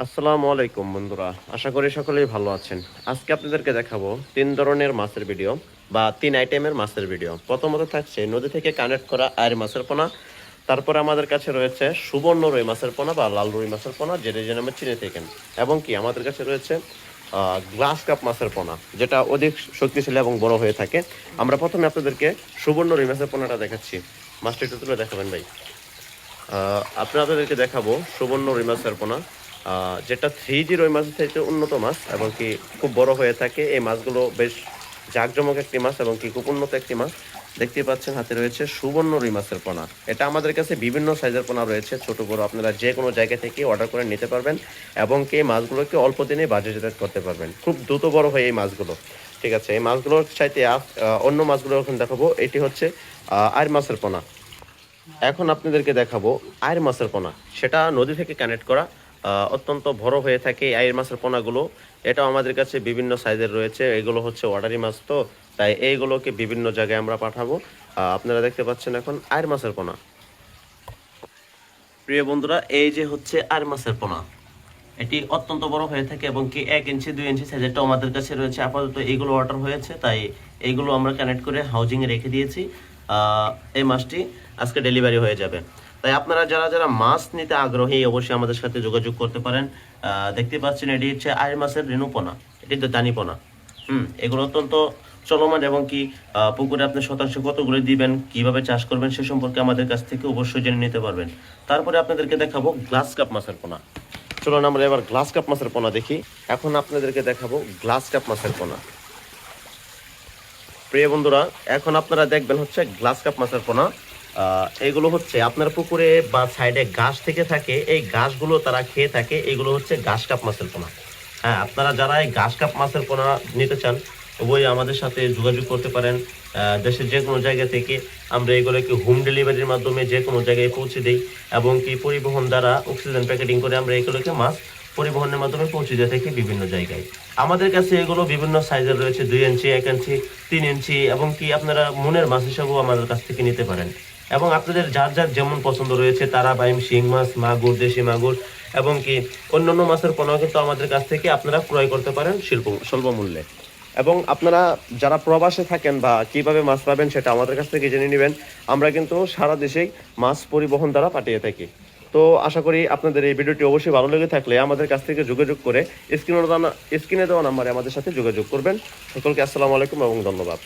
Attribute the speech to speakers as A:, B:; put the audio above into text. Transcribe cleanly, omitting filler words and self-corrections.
A: আসসালামু আলাইকুম বন্ধুরা, আশা করি সকলেই ভালো আছেন। আজকে আপনাদেরকে দেখাবো তিন ধরনের মাছের ভিডিও বা তিন আইটেমের মাছের ভিডিও। প্রথমত থাকছে নদী থেকে কানেক্ট করা আয়ের মাছের পোনা। তারপরে আমাদের কাছে রয়েছে সুবর্ণ রুই মাছের পোনা বা লাল রুই মাছের পোনা, যেটা যে নামে চিনে থাকেন। এবং কি আমাদের কাছে রয়েছে গ্লাস কাপ মাছের পোনা, যেটা অধিক শক্তিশালী এবং বড় হয়ে থাকে। আমরা প্রথমে আপনাদেরকে সুবর্ণ রুই মাছের পোনাটা দেখাচ্ছি। মাছটা একটু তুলে দেখাবেন ভাই। আপনাদেরকে দেখাবো সুবর্ণ রুই মাছের পোনা, যেটা 3G রুই মাছের থেকে উন্নত মাছ এবং কি খুব বড় হয়ে থাকে। এই মাছগুলো বেশ জাঁকজমক একটি মাছ এবং কি খুব উন্নত একটি মাছ। দেখতেই পাচ্ছেন হাতে রয়েছে সুবর্ণ রুই মাছের পোনা। এটা আমাদের কাছে বিভিন্ন সাইজের পোনা রয়েছে, ছোট বড়। আপনারা যে কোনো জায়গা থেকে অর্ডার করে নিতে পারবেন এবং কি এই মাছগুলোকে অল্প দিনে বাজারজাত করতে পারবেন। খুব দ্রুত বড় হয় এই মাছগুলো। ঠিক আছে, এই মাছগুলোর চাইতে অন্য মাছগুলো এখন দেখাবো। এটি হচ্ছে আইর মাছের পোনা। এখন আপনাদেরকে দেখাবো আয়ের মাছের পোনা। সেটা নদী থেকে কানেক্ট করা, অত্যন্ত বড় হয়ে থাকে এই আয়ের মাছের পোনাগুলো। এটাও আমাদের কাছে বিভিন্ন সাইজের রয়েছে। এগুলো হচ্ছে অর্ডারি মাছ, তো তাই এইগুলোকে বিভিন্ন জায়গায় আমরা পাঠাবো। আপনারা দেখতে পাচ্ছেন এখন আয়ের মাছের পোনা। প্রিয় বন্ধুরা, এই যে হচ্ছে আয়ের মাছের পোনা। এটি অত্যন্ত বড় হয়ে থাকে এবং কি 1 ইঞ্চি 2 ইঞ্চি সাইজেরটাও আমাদের কাছে রয়েছে। আপাতত এইগুলো অর্ডার হয়েছে, তাই এইগুলো আমরা কানেক্ট করে হাউজিংয়ে রেখে দিয়েছি। এই মাছটি আজকে ডেলিভারি হয়ে যাবে। তাই আপনারা যারা যারা মাছ নিতে আগ্রহী অবশ্যই আমাদের সাথে যোগাযোগ করতে পারেন। দেখতে পাচ্ছেন এটি হচ্ছে আয়ের মাছের রেণুপোনা, এটি তো দানিপোনা। এগুলো অত্যন্ত চলমান এবং কি পুকুরে আপনি শতাংশ কতগুলো দিবেন, কিভাবে চাষ করবেন সে সম্পর্কে আমাদের কাছ থেকে অবশ্যই জেনে নিতে পারবেন। তারপরে আপনাদেরকে দেখাবো গ্লাস কাপ মাছের পোনা। চলুন আমরা এবার গ্লাস কাপ মাছের পোনা দেখি। এখন আপনাদেরকে দেখাবো গ্লাস কাপ মাছের পোনা। প্রিয় বন্ধুরা, এখন আপনারা দেখবেন হচ্ছে গ্লাস কাপ মাছের পোনা। এগুলো হচ্ছে আপনার পুকুরে বা সাইডে ঘাস থেকে থাকে, এই ঘাসগুলো তারা খেয়ে থাকে। এগুলো হচ্ছে ঘাস কাপ মাছের পোনা। হ্যাঁ, আপনারা যারা এই ঘাস কাপ মাছের পোনা নিতে চান ওই আমাদের সাথে যোগাযোগ করতে পারেন। দেশের যে কোনো জায়গা থেকে আমরা এগুলোকে হোম ডেলিভারির মাধ্যমে যে কোনো জায়গায় পৌঁছে দিই এবং কি পরিবহন দ্বারা অক্সিজেন প্যাকেটিং করে আমরা এগুলোকে মাছ পরিবহনের মাধ্যমে পৌঁছে দিয়ে থাকি বিভিন্ন জায়গায়। আমাদের কাছে এগুলো বিভিন্ন সাইজের রয়েছে, 2 ইঞ্চি, 1 ইঞ্চি, 3 ইঞ্চি এবং কি আপনারা মনের মাছ হিসাবেও আমাদের কাছ থেকে নিতে পারেন। এবং আপনাদের যার যার যেমন পছন্দ রয়েছে, তারা বাইম, শিং মাছ, মাগুর, দেশি মাগুর এবং কি অন্যান্য মাছের পণ্য কিন্তু আমাদের কাছ থেকে আপনারা ক্রয় করতে পারেন স্বল্প মূল্যে। এবং আপনারা যারা প্রবাসে থাকেন বা কিভাবে মাছ পাবেন সেটা আমাদের কাছ থেকে জেনে নেবেন। আমরা কিন্তু সারা দেশেই মাছ পরিবহন দ্বারা পাঠিয়ে থাকি। তো আশা করি আপনাদের এই ভিডিওটি অবশ্যই ভালো লেগে থাকলে আমাদের কাছ থেকে যোগাযোগ করে স্ক্রিনে দেওয়া নাম্বারে আমাদের সাথে যোগাযোগ করবেন। সকলকে আসসালামু আলাইকুম এবং ধন্যবাদ।